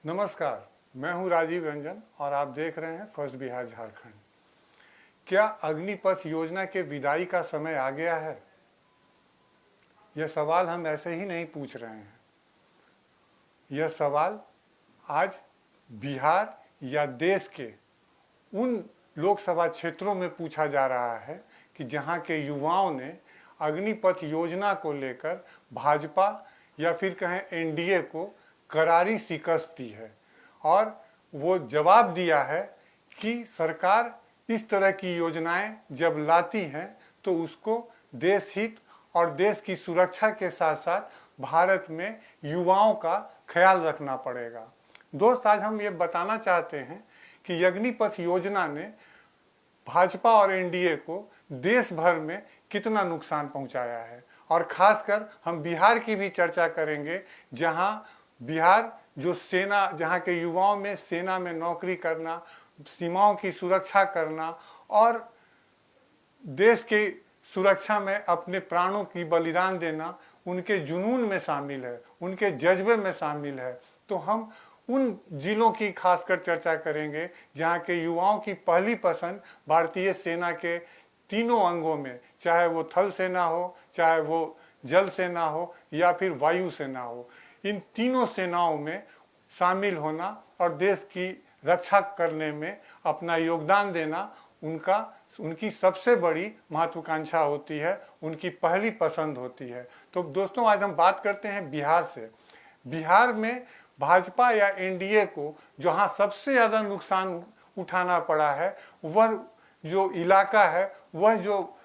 नमस्कार, मैं हूं राजीव रंजन और आप देख रहे हैं फर्स्ट बिहार झारखंड। क्या अग्निपथ योजना के विदाई का समय आ गया है? यह सवाल हम ऐसे ही नहीं पूछ रहे हैं। यह सवाल आज बिहार या देश के उन लोकसभा क्षेत्रों में पूछा जा रहा है कि जहां के युवाओं ने अग्निपथ योजना को लेकर भाजपा या फिर कहें एनडीए को करारी शिकस्त दी है और वो जवाब दिया है कि सरकार इस तरह की योजनाएं जब लाती हैं तो उसको देश हित और देश की सुरक्षा के साथ साथ भारत में युवाओं का ख्याल रखना पड़ेगा। दोस्त, आज हम ये बताना चाहते हैं कि अग्निपथ योजना ने भाजपा और एनडीए को देश भर में कितना नुकसान पहुंचाया है और खासकर हम बिहार की भी चर्चा करेंगे, जहां बिहार जो सेना, जहाँ के युवाओं में सेना में नौकरी करना, सीमाओं की सुरक्षा करना और देश की सुरक्षा में अपने प्राणों की बलिदान देना उनके जुनून में शामिल है, उनके जज्बे में शामिल है। तो हम उन जिलों की खासकर चर्चा करेंगे जहाँ के युवाओं की पहली पसंद भारतीय सेना के तीनों अंगों में, चाहे वो थल सेना हो, चाहे वो जल सेना हो या फिर वायु सेना हो, इन तीनों सेनाओं में शामिल होना और देश की रक्षा करने में अपना योगदान देना उनकी सबसे बड़ी महत्वाकांक्षा होती है, उनकी पहली पसंद होती है। तो दोस्तों, आज हम बात करते हैं बिहार से। बिहार में भाजपा या एनडीए को जहां सबसे ज़्यादा नुकसान उठाना पड़ा है, वह जो इलाका है, वह जो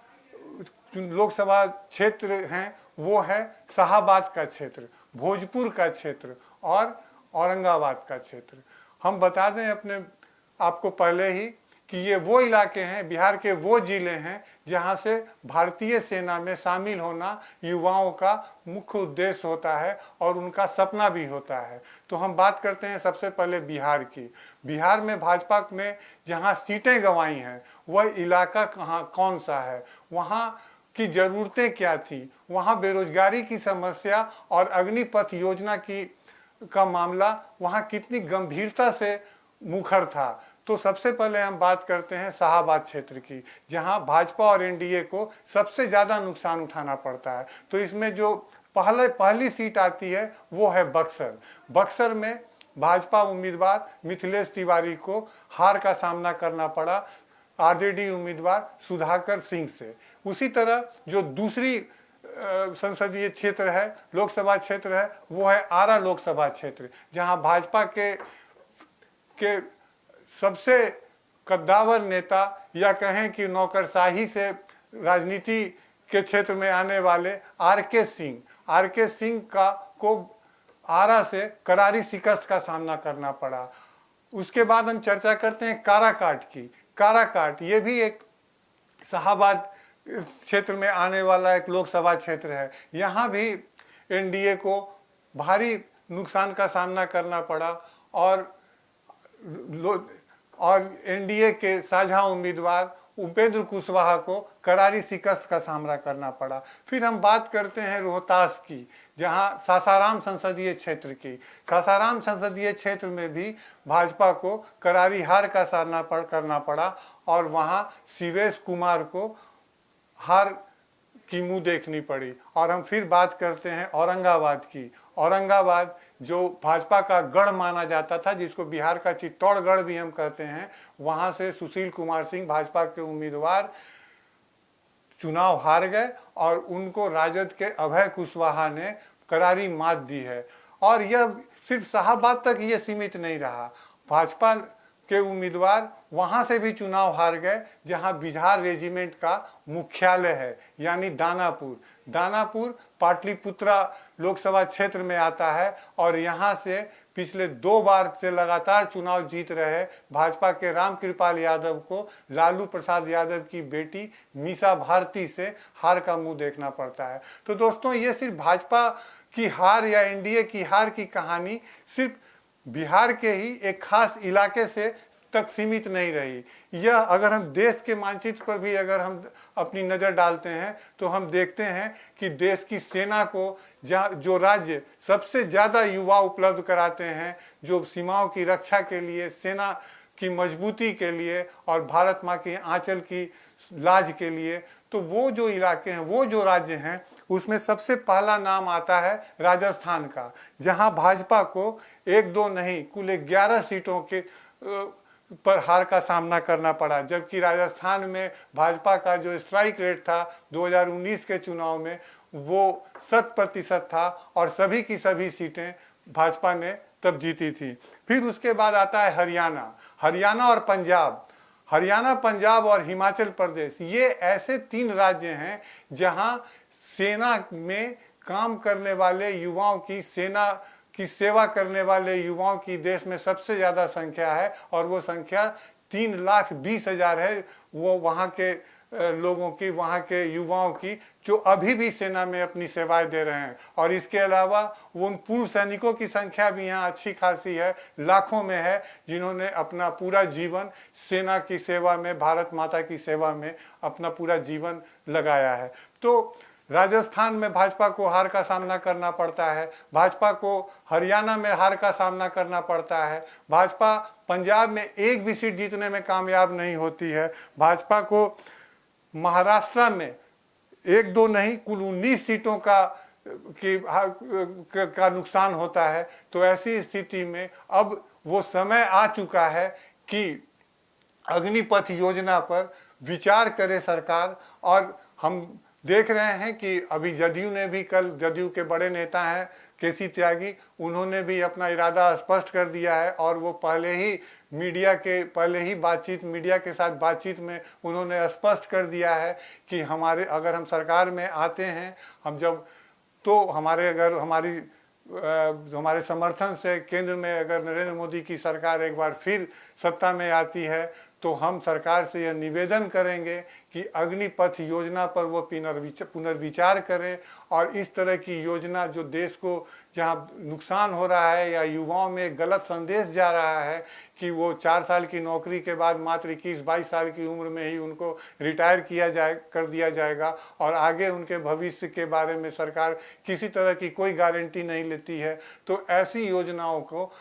लोकसभा क्षेत्र हैं, वो है शाहाबाद का क्षेत्र, भोजपुर का क्षेत्र और औरंगाबाद का क्षेत्र। हम बता दें अपने आपको पहले ही कि ये वो इलाके हैं, बिहार के वो ज़िले हैं जहां से भारतीय सेना में शामिल होना युवाओं का मुख्य उद्देश्य होता है और उनका सपना भी होता है। तो हम बात करते हैं सबसे पहले बिहार की। बिहार में भाजपा ने जहां सीटें गंवाई हैं, वह इलाका कौन सा है, वहाँ की ज़रूरतें क्या थी, वहाँ बेरोजगारी की समस्या और अग्निपथ योजना का मामला वहाँ कितनी गंभीरता से मुखर था। तो सबसे पहले हम बात करते हैं शाहाबाद क्षेत्र की, जहाँ भाजपा और एनडीए को सबसे ज़्यादा नुकसान उठाना पड़ता है। तो इसमें जो पहली सीट आती है वो है बक्सर। बक्सर में भाजपा उम्मीदवार मिथिलेश तिवारी को हार का सामना करना पड़ा आरजेडी उम्मीदवार सुधाकर सिंह से। उसी तरह जो दूसरी संसदीय क्षेत्र है, लोकसभा क्षेत्र है, वो है आरा लोकसभा क्षेत्र, जहां भाजपा के सबसे कद्दावर नेता या कहें कि नौकरशाही से राजनीति के क्षेत्र में आने वाले आरके सिंह को आरा से करारी शिकस्त का सामना करना पड़ा। उसके बाद हम चर्चा करते हैं काराकाट की। काराकाट ये भी एक शाहाबाद क्षेत्र में आने वाला एक लोकसभा क्षेत्र है। यहाँ भी एनडीए को भारी नुकसान का सामना करना पड़ा और एनडीए के साझा उम्मीदवार उपेंद्र कुशवाहा को करारी शिकस्त का सामना करना पड़ा। फिर हम बात करते हैं रोहतास की, जहां सासाराम संसदीय क्षेत्र की। सासाराम संसदीय क्षेत्र में भी भाजपा को करारी हार का सामना करना पड़ा और वहां शिवेश कुमार को हार की मुंह देखनी पड़ी। और हम फिर बात करते हैं औरंगाबाद की। औरंगाबाद जो भाजपा का गढ़ माना जाता था, जिसको बिहार का चित्तौड़गढ़ भी हम कहते हैं, वहां से सुशील कुमार सिंह भाजपा के उम्मीदवार चुनाव हार गए और उनको राजद के अभय कुशवाहा ने करारी मात दी है। और यह सिर्फ शाहाबाद तक ये सीमित नहीं रहा, भाजपा के उम्मीदवार वहां से भी चुनाव हार गए जहां बिहार रेजिमेंट का मुख्यालय है, यानी दानापुर पाटलिपुत्रा लोकसभा क्षेत्र में आता है। और यहां से पिछले 2 बार से लगातार चुनाव जीत रहे भाजपा के रामकृपाल यादव को लालू प्रसाद यादव की बेटी मीसा भारती से हार का मुंह देखना पड़ता है। तो दोस्तों, ये सिर्फ भाजपा की हार या एनडीए की हार की कहानी सिर्फ बिहार के ही एक खास इलाके से तक सीमित नहीं रही। यह अगर हम देश के मानचित्र पर भी अगर हम अपनी नज़र डालते हैं तो हम देखते हैं कि देश की सेना को जहाँ जो राज्य सबसे ज़्यादा युवा उपलब्ध कराते हैं, जो सीमाओं की रक्षा के लिए, सेना की मजबूती के लिए और भारत माँ की आंचल की लाज के लिए, तो वो जो इलाके हैं, वो जो राज्य हैं, उसमें सबसे पहला नाम आता है राजस्थान का, जहां भाजपा को 1-2 नहीं कुल 11 सीटों के पर हार का सामना करना पड़ा। जबकि राजस्थान में भाजपा का जो स्ट्राइक रेट था 2019 के चुनाव में वो 100% था और सभी की सभी सीटें भाजपा ने तब जीती थी। फिर उसके बाद आता है हरियाणा और पंजाब। हरियाणा, पंजाब और हिमाचल प्रदेश, ये ऐसे 3 राज्य हैं जहां सेना में काम करने वाले युवाओं की, सेना की सेवा करने वाले युवाओं की देश में सबसे ज़्यादा संख्या है और वो संख्या 3,20,000 है। वो वहाँ के लोगों की, वहाँ के युवाओं की जो अभी भी सेना में अपनी सेवाएं दे रहे हैं। और इसके अलावा उन पूर्व सैनिकों की संख्या भी यहाँ अच्छी खासी है, लाखों में है, जिन्होंने अपना पूरा जीवन सेना की सेवा में, भारत माता की सेवा में अपना पूरा जीवन लगाया है। तो राजस्थान में भाजपा को हार का सामना करना पड़ता है, भाजपा को हरियाणा में हार का सामना करना पड़ता है, भाजपा पंजाब में एक भी सीट जीतने में कामयाब नहीं होती है, भाजपा को महाराष्ट्र में 1-2 नहीं कुल 19 सीटों का नुकसान होता है। तो ऐसी स्थिति में अब वो समय आ चुका है कि अग्निपथ योजना पर विचार करे सरकार। और हम देख रहे हैं कि अभी जदयू ने भी, कल जदयू के बड़े नेता हैं केसी त्यागी, उन्होंने भी अपना इरादा स्पष्ट कर दिया है और वो मीडिया के साथ बातचीत में उन्होंने स्पष्ट कर दिया है कि अगर हम सरकार में आते हैं, हमारे समर्थन से केंद्र में अगर नरेंद्र मोदी की सरकार एक बार फिर सत्ता में आती है, तो हम सरकार से यह निवेदन करेंगे कि अग्निपथ योजना पर वो पुनर्विचार करें और इस तरह की योजना जो देश को जहां नुकसान हो रहा है या युवाओं में गलत संदेश जा रहा है कि वो 4 साल की नौकरी के बाद मात्र 21-22 साल की उम्र में ही उनको रिटायर कर दिया जाएगा और आगे उनके भविष्य के बारे में सरकार किसी तरह की कोई गारंटी नहीं लेती है। तो ऐसी योजनाओं को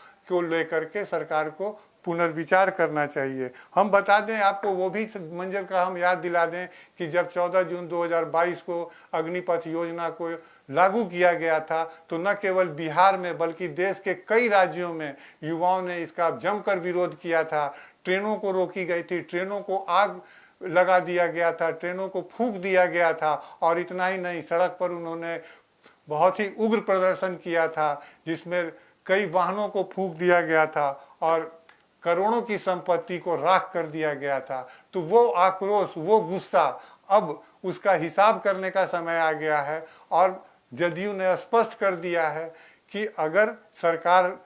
लेकर के सरकार को पुनर्विचार करना चाहिए। हम बता दें आपको वो भी मंजर का हम याद दिला दें कि जब 14 जून 2022 को अग्निपथ योजना को लागू किया गया था, तो न केवल बिहार में बल्कि देश के कई राज्यों में युवाओं ने इसका जमकर विरोध किया था। ट्रेनों को रोकी गई थी, ट्रेनों को आग लगा दिया गया था, ट्रेनों को फूंक दिया गया था और इतना ही नहीं, सड़क पर उन्होंने बहुत ही उग्र प्रदर्शन किया था जिसमें कई वाहनों को फूंक दिया गया था और करोड़ों की संपत्ति को राख कर दिया गया था। तो वो आक्रोश, वो गुस्सा, अब उसका हिसाब करने का समय आ गया है और जदयू ने स्पष्ट कर दिया है कि अगर सरकार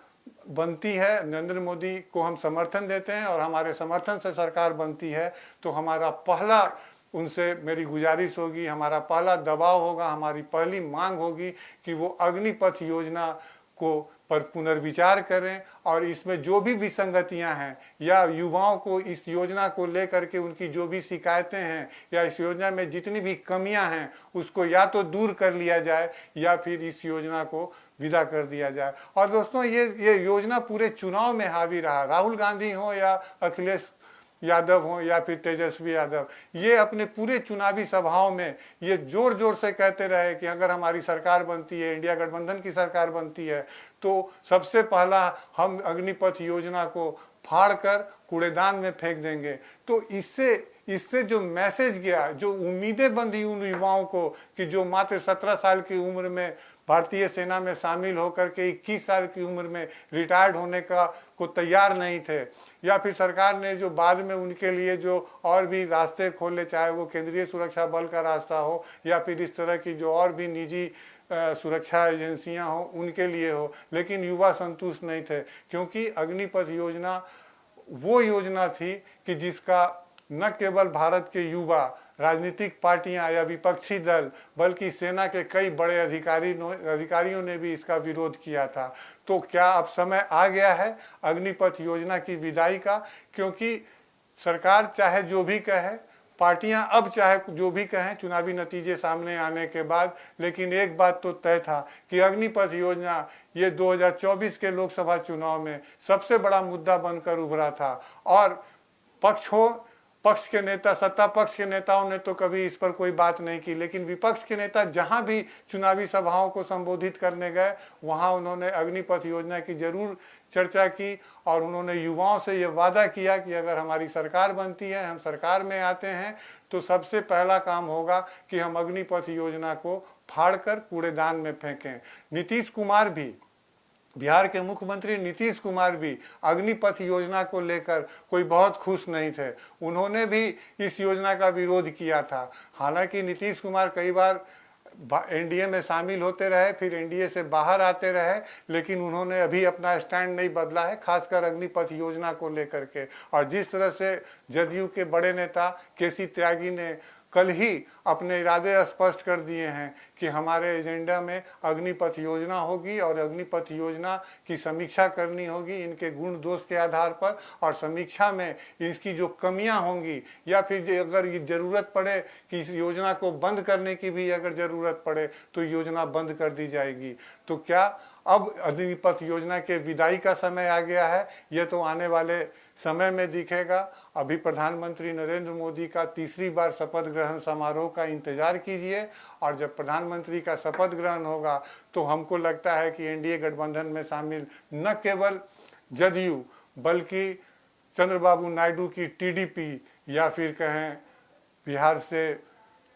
बनती है, नरेंद्र मोदी को हम समर्थन देते हैं और हमारे समर्थन से सरकार बनती है, तो हमारा पहला उनसे मेरी गुजारिश होगी, हमारा पहला दबाव होगा, हमारी पहली मांग होगी कि वो अग्निपथ योजना को पर पुनर्विचार करें और इसमें जो भी विसंगतियां हैं या युवाओं को इस योजना को लेकर के उनकी जो भी शिकायतें हैं या इस योजना में जितनी भी कमियां हैं उसको या तो दूर कर लिया जाए या फिर इस योजना को विदा कर दिया जाए। और दोस्तों, ये योजना पूरे चुनाव में हावी रहा। राहुल गांधी हो या अखिलेश यादव हो या फिर तेजस्वी यादव, ये अपने पूरे चुनावी सभाओं में ये जोर जोर से कहते रहे कि अगर हमारी सरकार बनती है, इंडिया गठबंधन की सरकार बनती है, तो सबसे पहला हम अग्निपथ योजना को फाड़ कर कूड़ेदान में फेंक देंगे। तो इससे जो मैसेज गया, जो उम्मीदें बंधी उन युवाओं को कि जो मात्र 17 साल की उम्र में भारतीय सेना में शामिल होकर के 21 साल की उम्र में रिटायर्ड होने को तैयार नहीं थे, या फिर सरकार ने जो बाद में उनके लिए जो और भी रास्ते खोले, चाहे वो केंद्रीय सुरक्षा बल का रास्ता हो या फिर इस तरह की जो और भी निजी सुरक्षा एजेंसियां हो उनके लिए हो, लेकिन युवा संतुष्ट नहीं थे क्योंकि अग्निपथ योजना वो योजना थी कि जिसका न केवल भारत के युवा, राजनीतिक पार्टियां या विपक्षी दल बल्कि सेना के कई बड़े अधिकारियों ने भी इसका विरोध किया था। तो क्या अब समय आ गया है अग्निपथ योजना की विदाई का? क्योंकि सरकार चाहे जो भी कहे, पार्टियां अब चाहे जो भी कहें चुनावी नतीजे सामने आने के बाद, लेकिन एक बात तो तय था कि अग्निपथ योजना ये 2024 के लोकसभा चुनाव में सबसे बड़ा मुद्दा बनकर उभरा था। और पक्ष के नेता, सत्ता पक्ष के नेताओं ने तो कभी इस पर कोई बात नहीं की, लेकिन विपक्ष के नेता जहां भी चुनावी सभाओं को संबोधित करने गए वहां उन्होंने अग्निपथ योजना की जरूर चर्चा की और उन्होंने युवाओं से ये वादा किया कि अगर हमारी सरकार बनती है, हम सरकार में आते हैं, तो सबसे पहला काम होगा कि हम अग्निपथ योजना को फाड़कर कूड़ेदान में फेंकें। नीतीश कुमार भी, बिहार के मुख्यमंत्री नीतीश कुमार भी अग्निपथ योजना को लेकर कोई बहुत खुश नहीं थे। उन्होंने भी इस योजना का विरोध किया था। हालांकि नीतीश कुमार कई बार एनडीए में शामिल होते रहे, फिर एनडीए से बाहर आते रहे, लेकिन उन्होंने अभी अपना स्टैंड नहीं बदला है, खासकर अग्निपथ योजना को लेकर के। और जिस तरह से जदयू के बड़े नेता केसी त्यागी ने कल ही अपने इरादे स्पष्ट कर दिए हैं कि हमारे एजेंडा में अग्निपथ योजना होगी और अग्निपथ योजना की समीक्षा करनी होगी इनके गुण दोष के आधार पर, और समीक्षा में इसकी जो कमियां होंगी या फिर अगर ये ज़रूरत पड़े कि इस योजना को बंद करने की भी अगर ज़रूरत पड़े तो योजना बंद कर दी जाएगी। तो क्या अब अग्निपथ योजना के विदाई का समय आ गया है? यह तो आने वाले समय में दिखेगा। अभी प्रधानमंत्री नरेंद्र मोदी का तीसरी बार शपथ ग्रहण समारोह का इंतजार कीजिए, और जब प्रधानमंत्री का शपथ ग्रहण होगा तो हमको लगता है कि एनडीए गठबंधन में शामिल न केवल जदयू बल्कि चंद्रबाबू नायडू की टीडीपी या फिर कहें बिहार से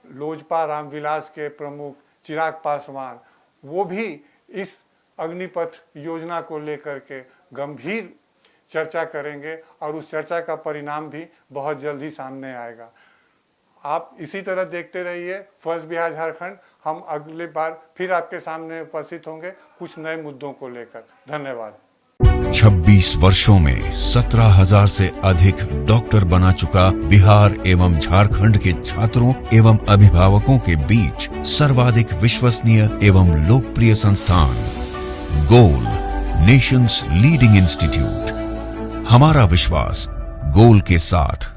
लोजपा रामविलास के प्रमुख चिराग पासवान, वो भी इस अग्निपथ योजना को लेकर के गंभीर चर्चा करेंगे और उस चर्चा का परिणाम भी बहुत जल्द ही सामने आएगा। आप इसी तरह देखते रहिए फर्स्ट बिहार झारखंड। हम अगली बार फिर आपके सामने उपस्थित होंगे कुछ नए मुद्दों को लेकर। धन्यवाद। 26 वर्षों में 17,000 से अधिक डॉक्टर बना चुका बिहार एवं झारखंड के छात्रों एवं अभिभावकों के बीच सर्वाधिक विश्वसनीय एवं लोकप्रिय संस्थान गोल, नेशंस लीडिंग इंस्टीट्यूट। हमारा विश्वास गोल के साथ।